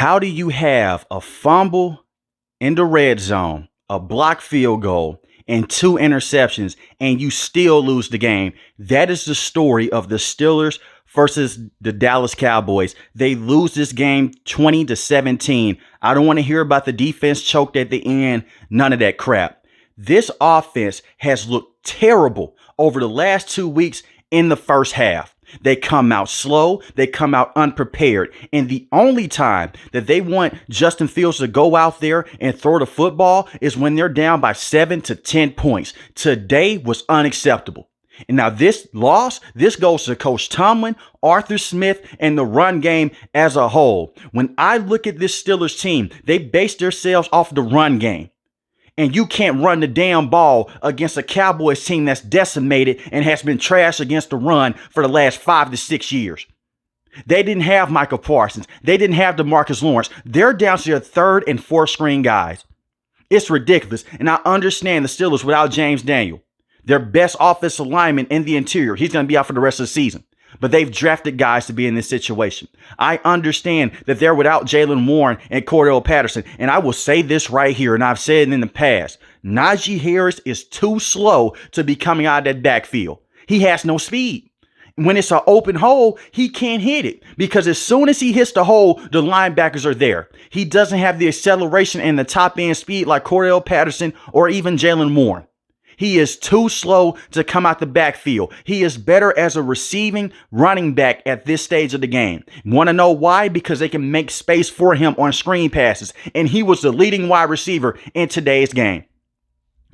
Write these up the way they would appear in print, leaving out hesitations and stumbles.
How do you have a fumble in the red zone, a blocked field goal, and 2 interceptions, and you still lose the game? That is the story of the Steelers versus the Dallas Cowboys. They lose this game 20-17. I don't want to hear about the defense choked at the end. None of that crap. This offense has looked terrible over the last 2 weeks in the first half. They come out slow. They come out unprepared. And the only time that they want Justin Fields to go out there and throw the football is when they're down by 7 to 10 points. Today was unacceptable. And now this loss, this goes to Coach Tomlin, Arthur Smith, and the run game as a whole. When I look at this Steelers team, they base themselves off the run game. And you can't run the damn ball against a Cowboys team that's decimated and has been trashed against the run for the last 5 to 6 years. They didn't have Michael Parsons. They didn't have DeMarcus Lawrence. They're down to their third and fourth string guys. It's ridiculous. And I understand the Steelers without James Daniel, their best offensive lineman in the interior. He's going to be out for the rest of the season. But they've drafted guys to be in this situation. I understand that they're without Jaylen Warren and Cordell Patterson. And I will say this right here, and I've said it in the past. Naji Harris is too slow to be coming out of that backfield. He has no speed. When it's an open hole, he can't hit it because as soon as he hits the hole, the linebackers are there. He doesn't have the acceleration and the top end speed like Cordell Patterson or even Jaylen Warren. He is too slow to come out the backfield. He is better as a receiving running back at this stage of the game. Want to know why? Because they can make space for him on screen passes. And he was the leading wide receiver in today's game.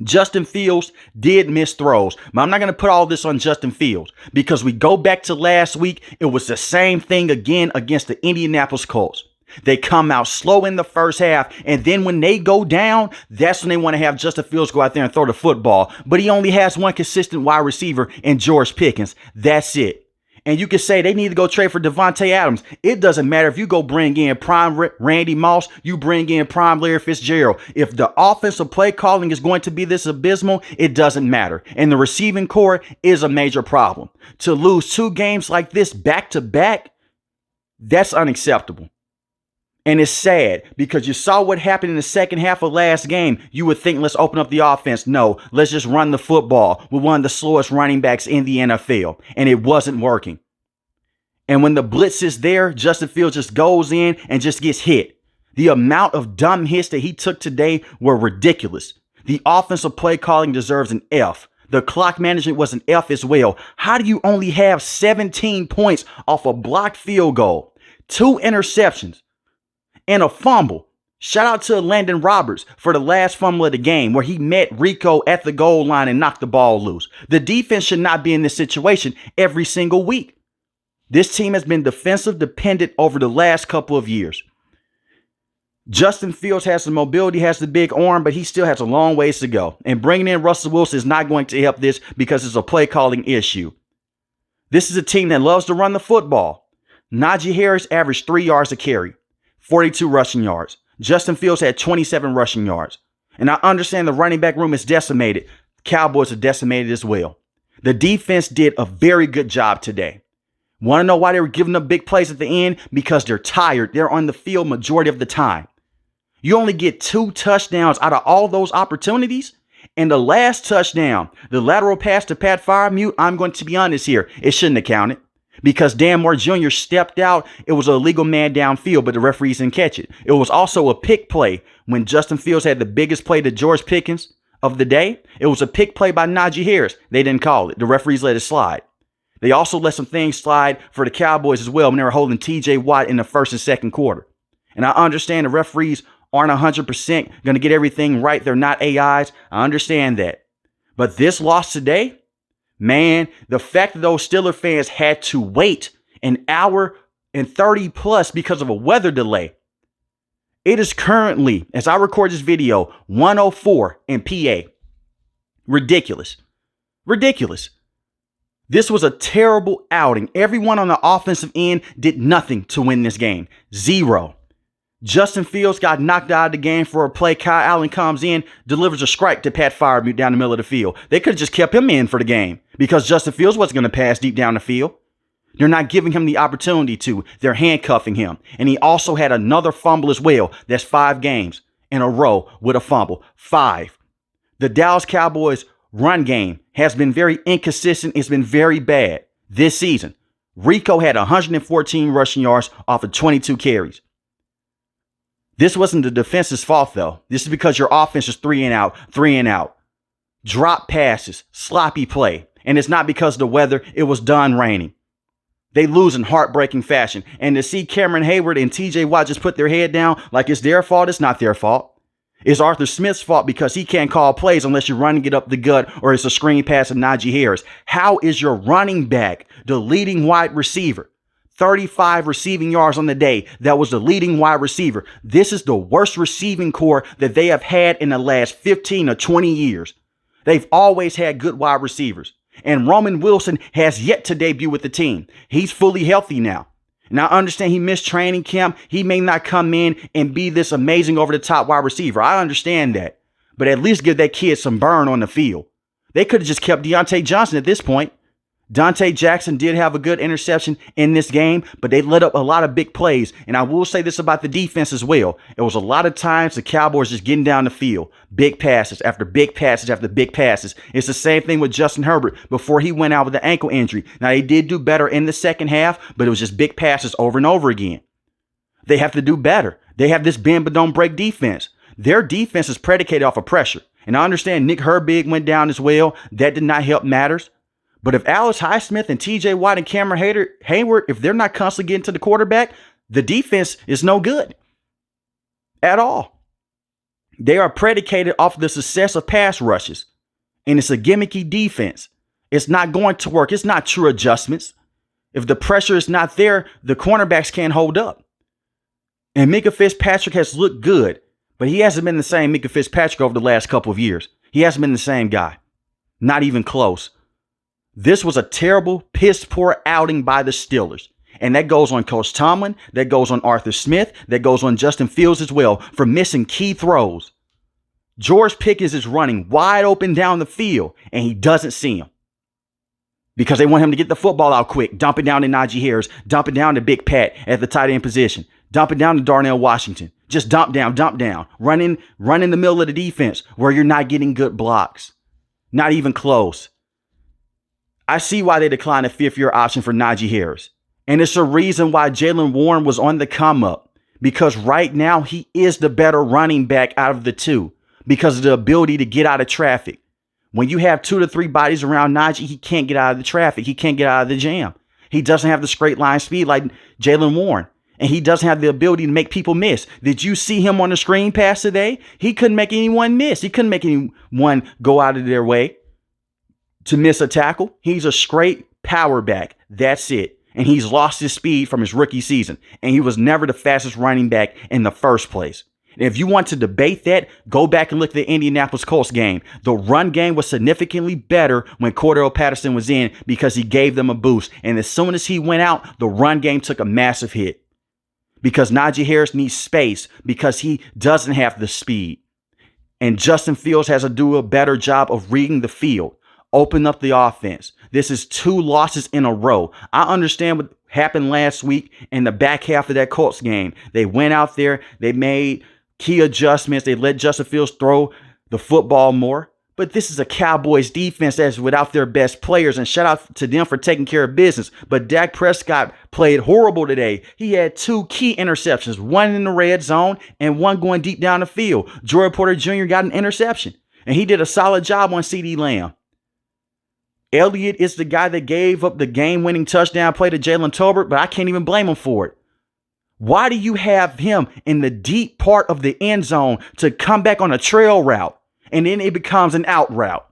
Justin Fields did miss throws, but I'm not going to put all this on Justin Fields because we go back to last week. It was the same thing again against the Indianapolis Colts. They come out slow in the first half, and then when they go down, that's when they want to have Justin Fields go out there and throw the football. But he only has one consistent wide receiver in George Pickens. That's it. And you can say they need to go trade for Devontae Adams. It doesn't matter if you go bring in prime Randy Moss, you bring in prime Larry Fitzgerald. If the offensive play calling is going to be this abysmal, it doesn't matter. And the receiving core is a major problem. To lose 2 games like this back to back, that's unacceptable. And it's sad because you saw what happened in the second half of last game. You would think, let's open up the offense. No, let's just run the football with one of the slowest running backs in the NFL. And it wasn't working. And when the blitz is there, Justin Fields just goes in and just gets hit. The amount of dumb hits that he took today were ridiculous. The offensive play calling deserves an F. The clock management was an F as well. How do you only have 17 points off a blocked field goal, 2 interceptions, and a fumble? Shout out to Landon Roberts for the last fumble of the game where he met Rico at the goal line and knocked the ball loose. The defense should not be in this situation every single week. This team has been defensive dependent over the last couple of years. Justin Fields has the mobility, has the big arm, but he still has a long ways to go. And bringing in Russell Wilson is not going to help this because it's a play calling issue. This is a team that loves to run the football. Naji Harris averaged 3 yards a carry. 42 rushing yards. Justin Fields had 27 rushing yards. And I understand the running back room is decimated. Cowboys are decimated as well. The defense did a very good job today. Want to know why they were giving up big plays at the end? Because they're tired. They're on the field majority of the time. You only get 2 touchdowns out of all those opportunities. And the last touchdown, the lateral pass to Pat Freiermuth, I'm going to be honest here, it shouldn't have counted. Because Dan Moore Jr. stepped out. It was a illegal man downfield, but the referees didn't catch it. It was also a pick play when Justin Fields had the biggest play to George Pickens of the day. It was a pick play by Naji Harris. They didn't call it. The referees let it slide. They also let some things slide for the Cowboys as well when they were holding TJ Watt in the first and second quarter. And I understand the referees aren't 100% going to get everything right. They're not AIs. I understand that. But this loss today, man, the fact that those Steeler fans had to wait an hour and 30 plus because of a weather delay. It is currently, as I record this video, 104 in PA. Ridiculous. Ridiculous. This was a terrible outing. Everyone on the offensive end did nothing to win this game. 0. Justin Fields got knocked out of the game for a play. Kyle Allen comes in, delivers a strike to Pat Freiermuth down the middle of the field. They could have just kept him in for the game because Justin Fields wasn't going to pass deep down the field. They're not giving him the opportunity to. They're handcuffing him. And he also had another fumble as well. That's 5 games in a row with a fumble. 5. The Dallas Cowboys run game has been very inconsistent. It's been very bad this season. Rico had 114 rushing yards off of 22 carries. This wasn't the defense's fault, though. This is because your offense is 3 and out, 3 and out. Drop passes, sloppy play. And it's not because of the weather. It was done raining. They lose in heartbreaking fashion. And to see Cameron Hayward and TJ Watt just put their head down like it's their fault, it's not their fault. It's Arthur Smith's fault because he can't call plays unless you're running it up the gut or it's a screen pass to Naji Harris. How is your running back the leading wide receiver? 35 receiving yards on the day. That was the leading wide receiver. This is the worst receiving core that they have had in the last 15 or 20 years. They've always had good wide receivers. And Roman Wilson has yet to debut with the team. He's fully healthy now. And I understand he missed training camp. He may not come in and be this amazing over-the-top wide receiver. I understand that. But at least give that kid some burn on the field. They could have just kept Deontay Johnson at this point. Dante Jackson did have a good interception in this game, but they let up a lot of big plays. And I will say this about the defense as well. It was a lot of times the Cowboys just getting down the field. Big passes after big passes after big passes. It's the same thing with Justin Herbert before he went out with the ankle injury. Now, they did do better in the second half, but it was just big passes over and over again. They have to do better. They have this bend but don't break defense. Their defense is predicated off of pressure. And I understand Nick Herbig went down as well. That did not help matters. But if Alex Highsmith and TJ Watt and Cameron Hayward, if they're not constantly getting to the quarterback, the defense is no good at all. They are predicated off the success of pass rushes. And it's a gimmicky defense. It's not going to work. It's not true adjustments. If the pressure is not there, the cornerbacks can't hold up. And Minkah Fitzpatrick has looked good, but he hasn't been the same Minkah Fitzpatrick over the last couple of years. He hasn't been the same guy. Not even close. This was a terrible, piss-poor outing by the Steelers. And that goes on Coach Tomlin, that goes on Arthur Smith, that goes on Justin Fields as well for missing key throws. George Pickens is running wide open down the field, and he doesn't see him. Because they want him to get the football out quick, dump it down to Naji Harris, dump it down to Big Pat at the tight end position, dump it down to Darnell Washington. Just dump down, run in the middle of the defense where you're not getting good blocks. Not even close. I see why they declined a 5th-year option for Naji Harris. And it's a reason why Jaylen Warren was on the come up. Because right now, he is the better running back out of the two. Because of the ability to get out of traffic. When you have 2 to 3 bodies around Naji, he can't get out of the traffic. He can't get out of the jam. He doesn't have the straight line speed like Jaylen Warren. And he doesn't have the ability to make people miss. Did you see him on the screen pass today? He couldn't make anyone miss. He couldn't make anyone go out of their way to miss a tackle. He's a straight power back. That's it. And he's lost his speed from his rookie season. And he was never the fastest running back in the first place. And if you want to debate that, go back and look at the Indianapolis Colts game. The run game was significantly better when Cordell Patterson was in because he gave them a boost. And as soon as he went out, the run game took a massive hit. Because Naji Harris needs space because he doesn't have the speed. And Justin Fields has to do a better job of reading the field. Open up the offense. This is 2 losses in a row. I understand what happened last week in the back half of that Colts game. They went out there. They made key adjustments. They let Justin Fields throw the football more. But this is a Cowboys defense that's without their best players. And shout out to them for taking care of business. But Dak Prescott played horrible today. He had 2 key interceptions. One in the red zone and one going deep down the field. Joey Porter Jr. got an interception. And he did a solid job on CeeDee Lamb. Elliott is the guy that gave up the game-winning touchdown play to Jalen Tolbert, but I can't even blame him for it. Why do you have him in the deep part of the end zone to come back on a trail route, and then it becomes an out route?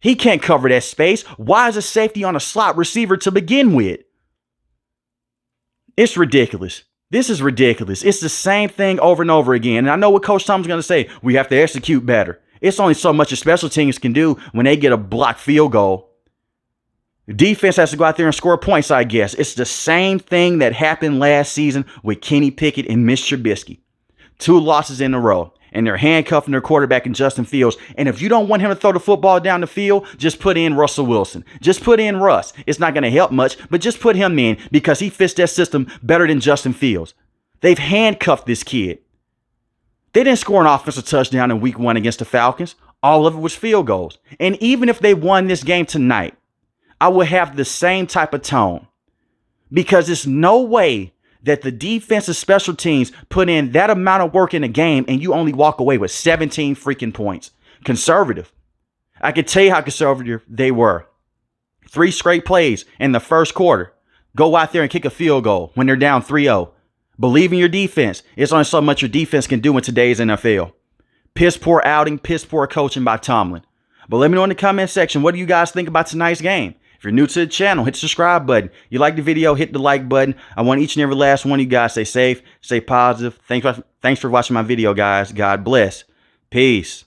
He can't cover that space. Why is a safety on a slot receiver to begin with? It's ridiculous. This is ridiculous. It's the same thing over and over again. And I know what Coach Tomlin's going to say. We have to execute better. It's only so much a special teams can do when they get a blocked field goal. The defense has to go out there and score points, I guess. It's the same thing that happened last season with Kenny Pickett and Mitch Trubisky. 2 losses in a row. and they're handcuffing their quarterback in Justin Fields. And if you don't want him to throw the football down the field, just put in Russell Wilson. Just put in Russ. It's not going to help much, but just put him in because he fits that system better than Justin Fields. They've handcuffed this kid. They didn't score an offensive touchdown in week 1 against the Falcons. All of it was field goals. And even if they won this game tonight, I would have the same type of tone because there's no way that the defensive special teams put in that amount of work in a game and you only walk away with 17 freaking points. Conservative. I can tell you how conservative they were. 3 straight plays in the first quarter. Go out there and kick a field goal when they're down 3-0. Believe in your defense. It's only so much your defense can do in today's NFL. Piss poor outing, piss poor coaching by Tomlin. But let me know in the comment section, what do you guys think about tonight's game? If you're new to the channel, hit the subscribe button. You like the video, hit the like button. I want each and every last one of you guys to stay safe, stay positive. Thanks for watching my video, guys. God bless. Peace.